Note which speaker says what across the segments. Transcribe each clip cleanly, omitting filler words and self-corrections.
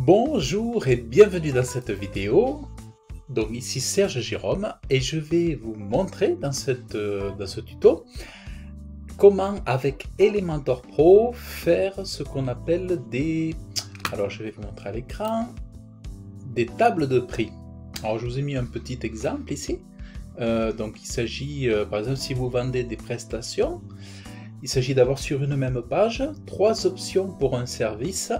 Speaker 1: Bonjour et bienvenue dans cette vidéo. Donc ici Serge Jérôme et je vais vous montrer dans ce tuto comment avec Elementor Pro faire ce qu'on appelle des... Alors je vais vous montrer à l'écran des tables de prix. Alors je vous ai mis un petit exemple ici. Donc il s'agit par exemple si vous vendez des prestations, il s'agit d'avoir sur une même page 3 options pour un service.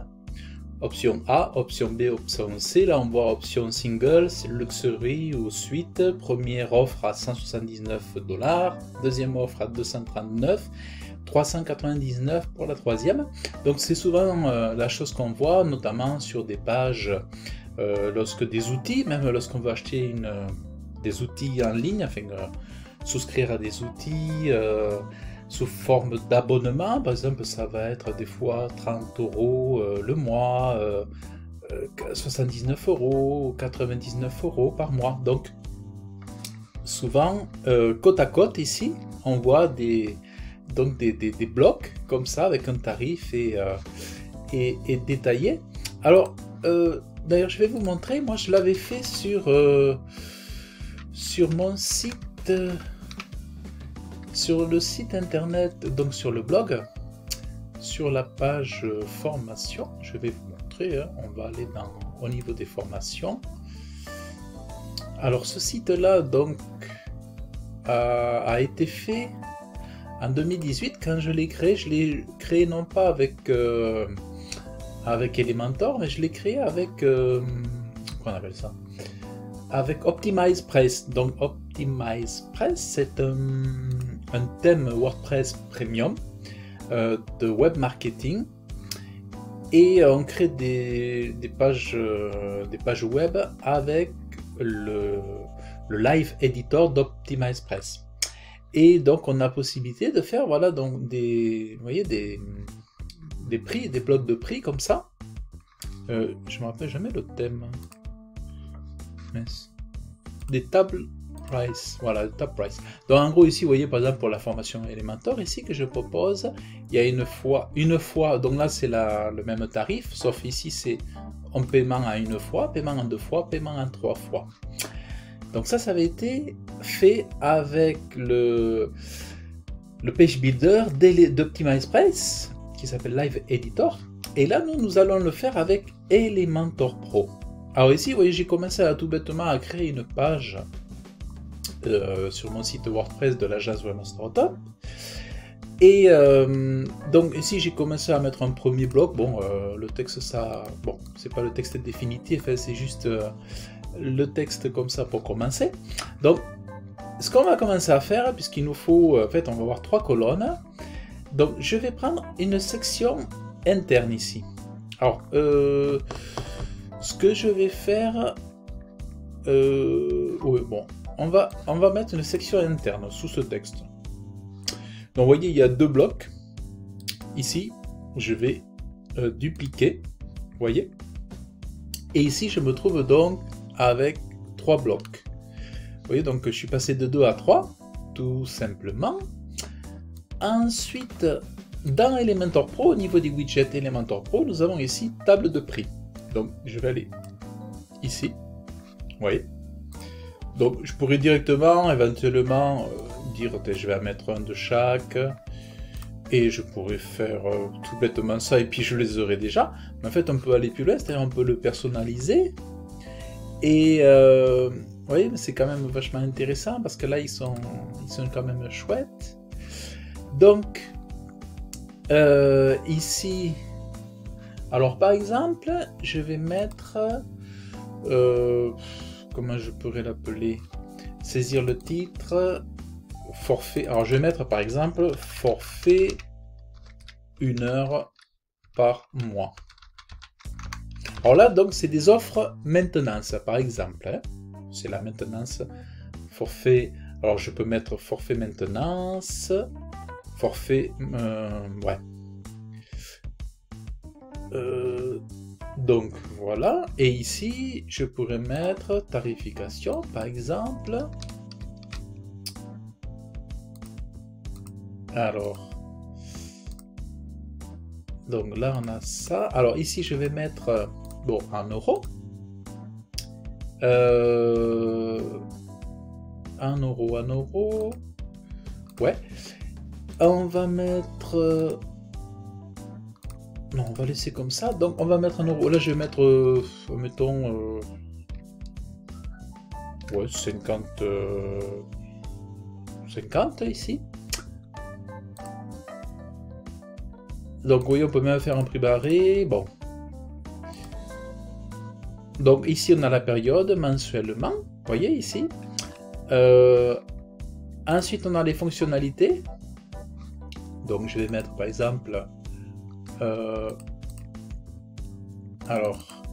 Speaker 1: Option A, option B, option C. Là on voit option single, luxury ou suite. Première offre à 179 $, deuxième offre à 239, 399 pour la troisième. Donc c'est souvent la chose qu'on voit, notamment sur des pages lorsque des outils, même lorsqu'on veut acheter des outils en ligne, enfin souscrire à des outils sous forme d'abonnement. Par exemple, ça va être des fois 30 € le mois, 79 €, 99 € par mois. Donc, souvent, côte à côte ici, on voit des blocs comme ça avec un tarif et détaillé. Alors, d'ailleurs, je vais vous montrer. Moi, je l'avais fait sur mon site. Sur le site internet, donc sur le blog, sur la page formation, je vais vous montrer, on va aller au niveau des formations. Alors ce site-là donc a été fait en 2018 quand je l'ai créé non pas avec Elementor, mais je l'ai créé avec comment on appelle ça, avec OptimizePress. Donc OptimizePress, c'est un thème WordPress Premium de web marketing, et on crée des pages web avec le live editor d'OptimizePress. Et donc on a possibilité de faire voilà donc des prix, des blocs de prix comme ça. Je me rappelle jamais le thème. Des tables price, voilà, le top price. Donc en gros ici vous voyez par exemple pour la formation Elementor ici que je propose, il y a une fois, donc là c'est le même tarif, sauf ici c'est en paiement à une fois, paiement en 2 fois, paiement en 3 fois. Donc ça avait été fait avec le page builder d'OptimizePress qui s'appelle Live Editor, et là nous allons le faire avec Elementor Pro. Alors ici vous voyez j'ai commencé tout bêtement à créer une page sur mon site WordPress de l'agence Webmaster. Et donc ici j'ai commencé à mettre un premier bloc. Bon, le texte, ça, bon, c'est pas le texte définitif, hein, c'est juste le texte comme ça pour commencer. Donc, ce qu'on va commencer à faire, puisqu'il nous faut, en fait, on va avoir 3 colonnes. Donc, je vais prendre une section interne ici. Alors, ce que je vais faire, oui, bon. On va mettre une section interne sous ce texte. Donc vous voyez, il y a 2 blocs. Ici, je vais dupliquer, vous voyez. Et ici, je me trouve donc avec 3 blocs. Vous voyez, donc je suis passé de 2 à 3, tout simplement. Ensuite, dans Elementor Pro, au niveau des widgets Elementor Pro, nous avons ici table de prix. Donc je vais aller ici, vous voyez. Donc je pourrais directement, éventuellement, dire je vais en mettre un de chaque, et je pourrais faire tout bêtement ça, et puis je les aurai déjà. Mais en fait on peut aller plus loin, c'est-à-dire on peut le personnaliser, et vous voyez, c'est quand même vachement intéressant, parce que là ils sont quand même chouettes. Donc, ici, alors par exemple, je vais mettre... comment je pourrais l'appeler, saisir le titre, forfait, alors je vais mettre par exemple forfait 1 heure par mois. Alors là donc c'est des offres maintenance par exemple, hein. C'est la maintenance, forfait, alors je peux mettre forfait maintenance, forfait, ouais. Donc voilà, et ici je pourrais mettre tarification par exemple. Alors, donc là on a ça. Alors ici je vais mettre bon, en euros. 1 euro. Ouais. On va mettre... Non, on va laisser comme ça. Donc, on va mettre 1 euro. Là, je vais mettre, mettons... ouais, 50... 50 ici. Donc, oui, on peut même faire un prix barré. Bon. Donc, ici, on a la période mensuellement. Vous voyez, ici. Ensuite, on a les fonctionnalités. Donc, je vais mettre, par exemple... alors...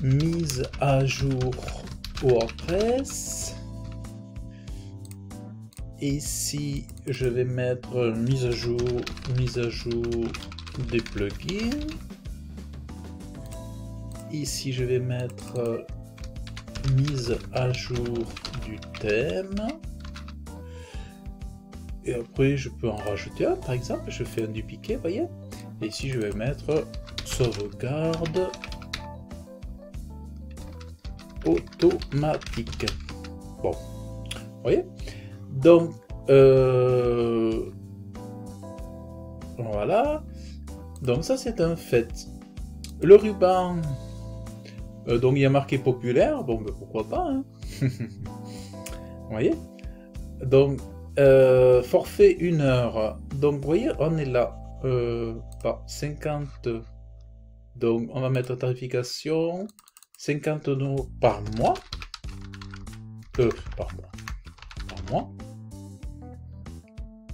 Speaker 1: mise à jour WordPress. Ici, je vais mettre mise à jour des plugins. Ici, je vais mettre mise à jour du thème. Et après, je peux en rajouter un, par exemple. Je fais un dupliqué, voyez. Et ici, je vais mettre sauvegarde automatique. Bon, vous voyez. Donc, voilà. Donc ça, c'est un fait. Le ruban, donc il y a marqué populaire. Bon, ben, pourquoi pas, hein. Vous voyez. Donc, forfait 1 heure. Donc, vous voyez, on est là. Par 50. Donc, on va mettre tarification 50 € par mois.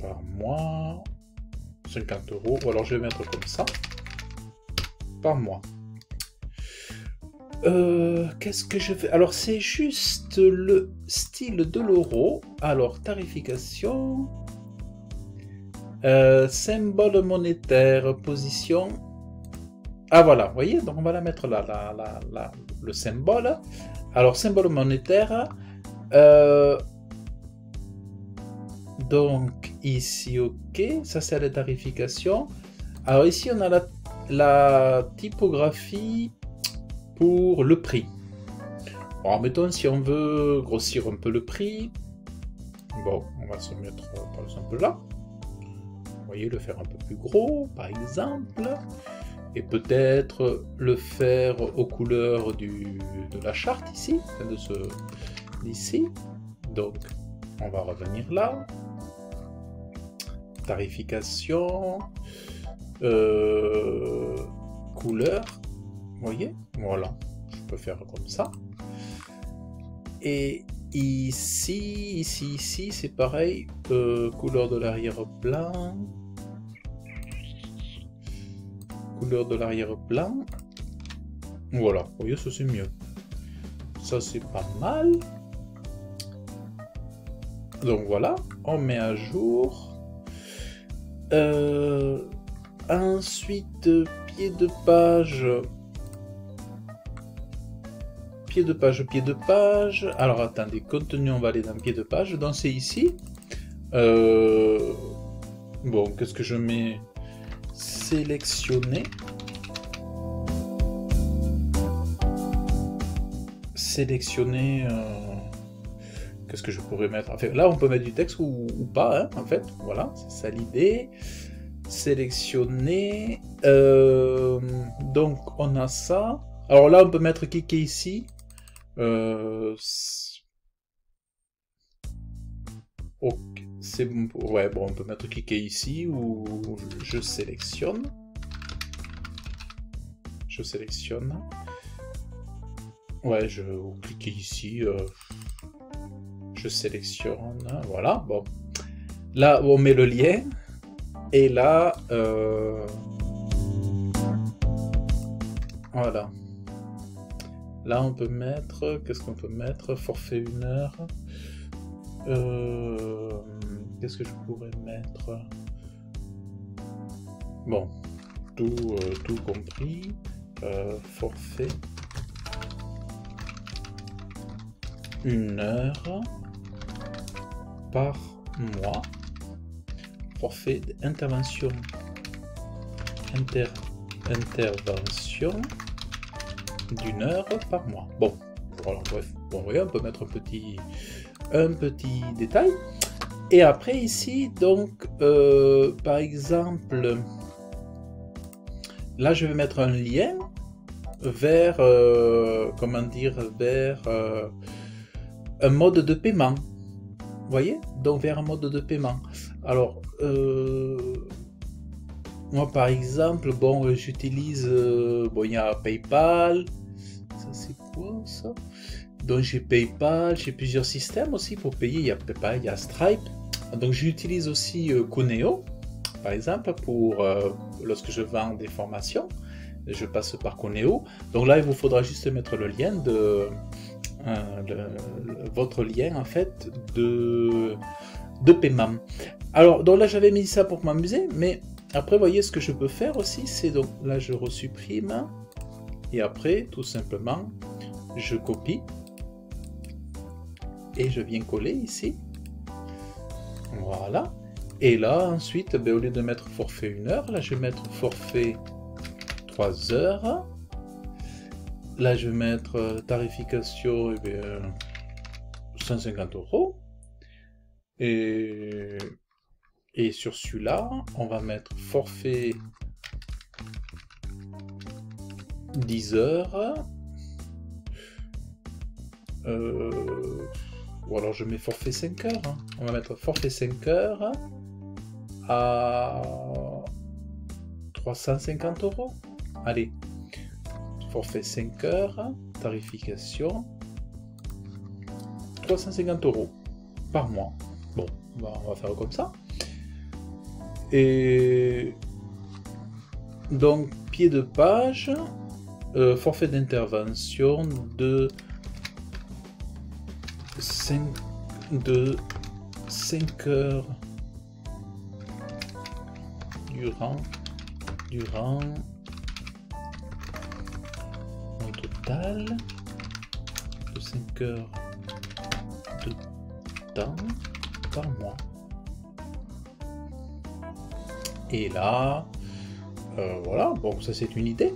Speaker 1: Par mois, 50 €, ou alors je vais mettre comme ça, par mois. Qu'est-ce que je fais? Alors c'est juste le style de l'euro. Alors tarification, symbole monétaire, position. Ah voilà, vous voyez, donc on va la mettre là, le symbole. Alors symbole monétaire. Donc ici, ok, ça c'est la tarification. Alors ici on a la typographie pour le prix. Alors mettons si on veut grossir un peu le prix, bon, on va se mettre par exemple là. Vous voyez, le faire un peu plus gros par exemple. Et peut-être le faire aux couleurs de la charte ici, d'ici. Donc, on va revenir là. Tarification. Couleur. Vous voyez? Voilà. Je peux faire comme ça. Et ici, c'est pareil. Couleur de l'arrière-plan. Couleur de l'arrière-plan. Voilà, vous voyez, ça c'est mieux. Ça c'est pas mal. Donc voilà, on met à jour. Ensuite, pied de page. Pied de page. Alors attendez, contenu, on va aller dans pied de page. Donc c'est ici. Bon, qu'est-ce que je mets? Sélectionner. Qu'est-ce que je pourrais mettre? Enfin, là, on peut mettre du texte ou pas, hein, en fait. Voilà, c'est ça l'idée. Sélectionner. Donc, on a ça. Alors là, on peut mettre cliquer ici. Ok, c'est bon. Ouais, bon, on peut mettre cliquer ici ou je sélectionne. Je sélectionne. Ouais, je clique ici. Je sélectionne. Voilà, bon. Là, on met le lien. Et là, voilà. Là, on peut mettre... Qu'est-ce qu'on peut mettre? Forfait 1 heure. Qu'est-ce que je pourrais mettre? Bon, tout compris. Forfait 1 heure par mois. Forfait d'intervention. Intervention. d'une heure par mois. Bon, voilà, bref, bon, vous voyez, on peut mettre un petit détail. Et après ici, donc, par exemple, là je vais mettre un lien vers, comment dire, vers un mode de paiement. Vous voyez? Donc vers un mode de paiement. Alors, moi par exemple, bon, j'utilise, bon, il y a PayPal. Ça c'est quoi ça? Donc j'ai PayPal, j'ai plusieurs systèmes aussi pour payer. Il y a PayPal, il y a Stripe. Donc j'utilise aussi Cuneo, par exemple, pour lorsque je vends des formations. Je passe par Cuneo. Donc là, il vous faudra juste mettre le lien de votre lien en fait de paiement. Alors donc là, j'avais mis ça pour m'amuser, mais après, vous voyez, ce que je peux faire aussi, c'est donc là, je resupprime et après, tout simplement, je copie et je viens coller ici. Voilà. Et là, ensuite, ben, au lieu de mettre forfait 1 heure, là, je vais mettre forfait 3 heures. Là, je vais mettre tarification, eh bien, 150 €. Et sur celui-là, on va mettre forfait 10 heures. Ou alors je mets forfait 5 heures. Hein. On va mettre forfait 5 heures à 350 €. Allez, forfait 5 heures, tarification, 350 € par mois. Bon, on va faire comme ça. Et donc, pied de page, forfait d'intervention de 5 heures durant au total de 5 heures de temps par mois. Et là, voilà, bon, ça c'est une idée.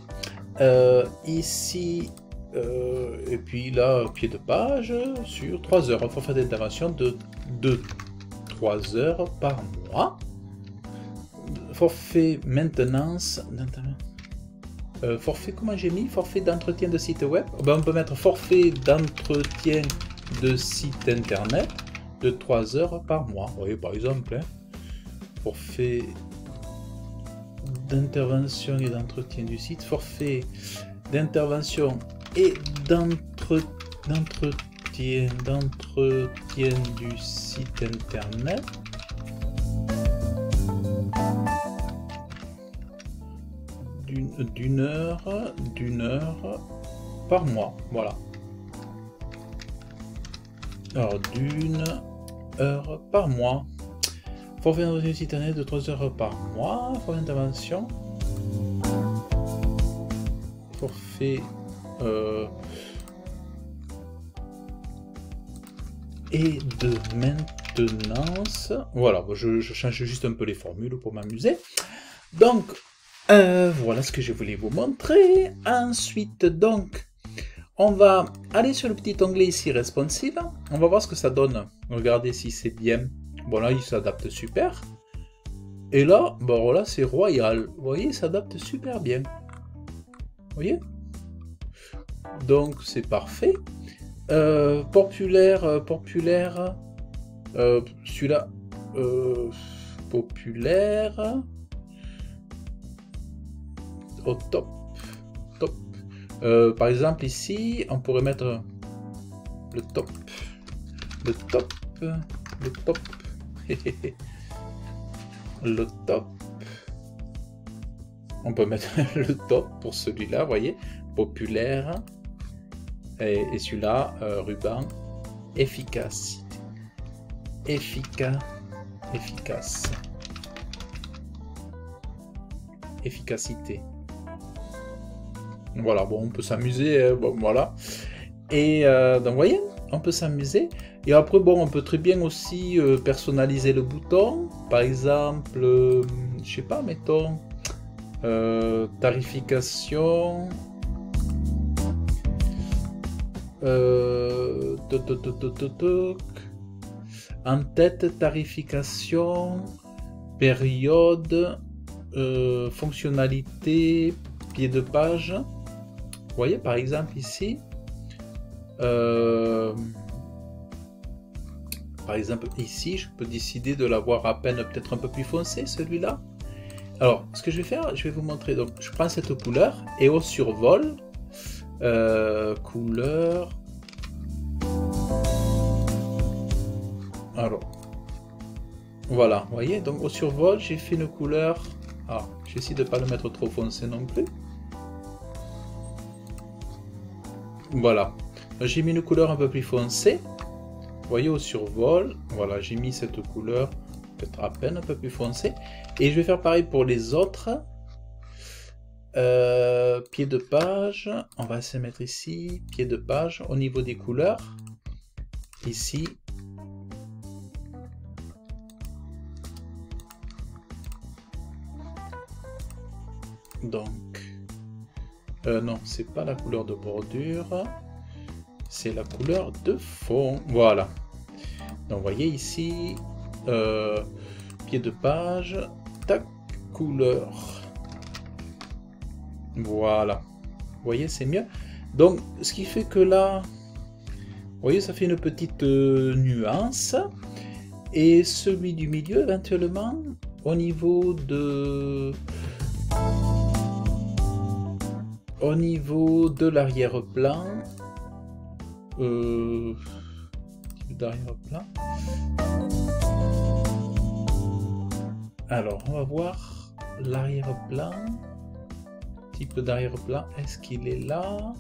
Speaker 1: Ici, et puis là, pied de page sur 3 heures, un forfait d'intervention de 3 heures par mois. Forfait maintenance, forfait, comment j'ai mis? Forfait d'entretien de site web. Ben, on peut mettre forfait d'entretien de site internet de 3 heures par mois. Vous voyez, par exemple, hein, forfait d'intervention et d'entretien du site, forfait d'intervention et d'entretien du site internet d'une heure par mois. Voilà. Alors d'une heure par mois. Forfait d'entretien du site internet de 3 heures par mois. Forfait d'intervention. Forfait et de maintenance. Voilà, je change juste un peu les formules pour m'amuser. Donc, voilà ce que je voulais vous montrer. Ensuite, donc, on va aller sur le petit onglet ici, responsive. On va voir ce que ça donne. Regardez si c'est bien. Bon, là, il s'adapte super. Et là, bon, voilà, c'est royal. Vous voyez, il s'adapte super bien. Vous voyez? Donc, c'est parfait. Populaire, celui-là, populaire, au top. Par exemple, ici, on pourrait mettre le top, le top, le top. On peut mettre le top pour celui-là, vous voyez, populaire. Et celui-là, ruban, efficace. Efficacité. Voilà, bon, on peut s'amuser, bon, voilà. Et donc, vous voyez, on peut s'amuser. Et après, bon, on peut très bien aussi personnaliser le bouton. Par exemple, je sais pas, mettons, tarification. En tête, tarification, période, fonctionnalité, pied de page. Vous voyez par exemple ici, par exemple ici, je peux décider de l'avoir à peine peut-être un peu plus foncé, celui-là. Alors, ce que je vais faire, je vais vous montrer. Donc, je prends cette couleur et au survol, couleur. Alors, voilà, vous voyez. Donc, au survol, j'ai fait une couleur. Alors, j'essaie de ne pas le mettre trop foncé non plus. Voilà. J'ai mis une couleur un peu plus foncée. Vous voyez, au survol, voilà, j'ai mis cette couleur peut-être à peine un peu plus foncée. Et je vais faire pareil pour les autres. Pied de page, on va se mettre ici, pied de page, au niveau des couleurs. Ici. Donc, non, c'est pas la couleur de bordure. C'est la couleur de fond, voilà. Donc vous voyez ici, pied de page, tac, couleur. Voilà. Vous voyez, c'est mieux. Donc ce qui fait que là, vous voyez, ça fait une petite nuance. Et celui du milieu, éventuellement, au niveau de l'arrière-plan, d'arrière-plan. Alors, on va voir l'arrière-plan. Type d'arrière-plan, est-ce qu'il est là?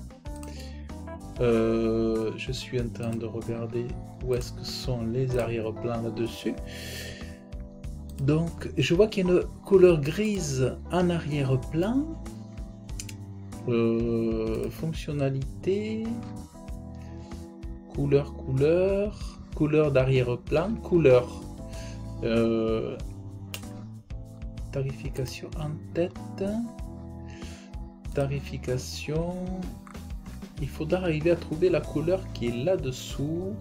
Speaker 1: Je suis en train de regarder où est-ce que sont les arrière-plans là-dessus. Donc, je vois qu'il y a une couleur grise en arrière-plan. Fonctionnalité, couleur d'arrière-plan, couleur, tarification en tête, tarification, il faudra arriver à trouver la couleur qui est là-dessous.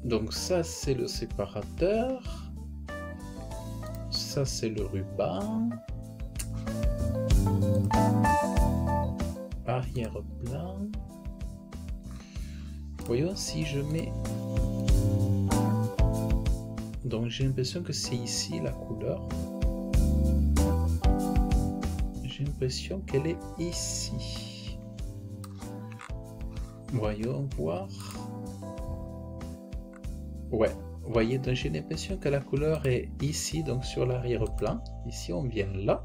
Speaker 1: Donc ça c'est le séparateur. Ça c'est le ruban, arrière-plan. Voyons si je mets. Donc j'ai l'impression que c'est ici la couleur. J'ai l'impression qu'elle est ici. Voyons voir. Ouais. Vous voyez, donc j'ai l'impression que la couleur est ici, donc sur l'arrière-plan. Ici, on vient là.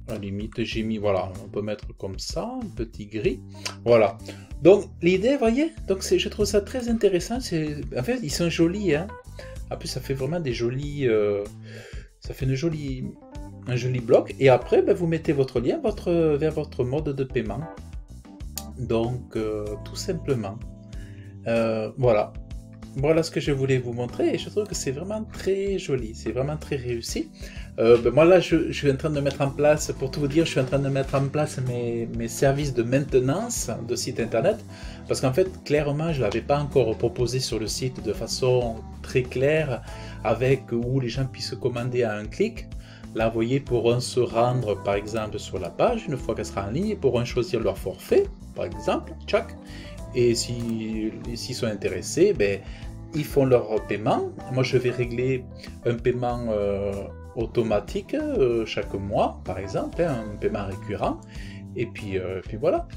Speaker 1: À la limite, j'ai mis, voilà, on peut mettre comme ça, un petit gris. Voilà. Donc, l'idée, vous voyez, donc je trouve ça très intéressant. En fait, ils sont jolis, hein. En plus, ça fait vraiment des jolis... ça fait un joli bloc. Et après, ben, vous mettez votre lien vers votre mode de paiement. Donc tout simplement, voilà ce que je voulais vous montrer et je trouve que c'est vraiment très joli, c'est vraiment très réussi. Ben moi là je suis en train de mettre en place, pour tout vous dire, je suis en train de mettre en place mes services de maintenance de site internet, parce qu'en fait clairement je ne l'avais pas encore proposé sur le site de façon très claire, avec où les gens puissent commander à un clic. Là, vous voyez, pourront se rendre par exemple sur la page une fois qu'elle sera en ligne, ils pourront choisir leur forfait, par exemple, tchac. Et s'ils sont intéressés, ben, ils font leur paiement. Moi, je vais régler un paiement automatique chaque mois, par exemple, hein, un paiement récurrent. Et puis voilà.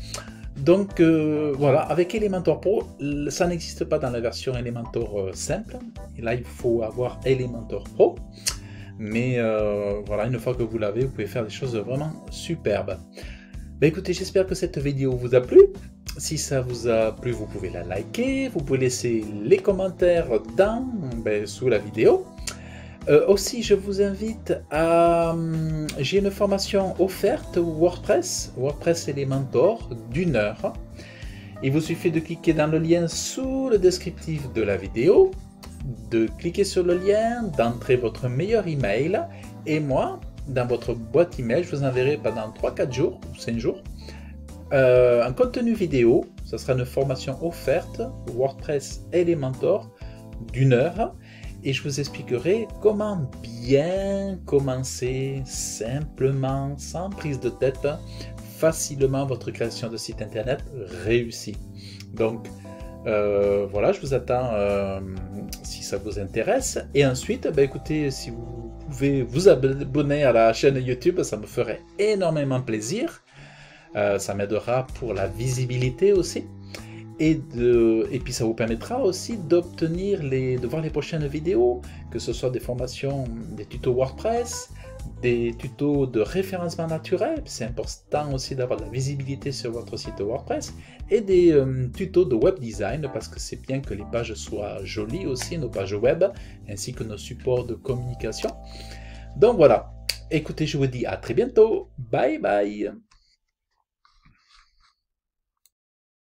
Speaker 1: Donc voilà, avec Elementor Pro, ça n'existe pas dans la version Elementor simple. Et là, il faut avoir Elementor Pro. Mais voilà, une fois que vous l'avez, vous pouvez faire des choses vraiment superbes. Ben écoutez, j'espère que cette vidéo vous a plu. Si ça vous a plu, vous pouvez la liker, vous pouvez laisser les commentaires sous la vidéo. Aussi, je vous invite à... j'ai une formation offerte WordPress Elementor d'1 heure. Il vous suffit de cliquer dans le lien sous le descriptif de la vidéo. de cliquer sur le lien, d'entrer votre meilleur email, et moi, dans votre boîte email, je vous enverrai pendant 3-4 jours, ou 5 jours, un contenu vidéo. Ça sera une formation offerte, WordPress Elementor, d'1 heure, et je vous expliquerai comment bien commencer simplement, sans prise de tête, facilement votre création de site internet réussie. Donc voilà, je vous attends si ça vous intéresse. Et ensuite, écoutez, si vous pouvez vous abonner à la chaîne YouTube, ça me ferait énormément plaisir. Ça m'aidera pour la visibilité aussi. Et puis ça vous permettra aussi de voir les prochaines vidéos, que ce soit des formations, des tutos WordPress, des tutos de référencement naturel, c'est important aussi d'avoir de la visibilité sur votre site WordPress, et des tutos de web design, parce que c'est bien que les pages soient jolies aussi, nos pages web, ainsi que nos supports de communication. Donc voilà, écoutez, je vous dis à très bientôt, bye bye.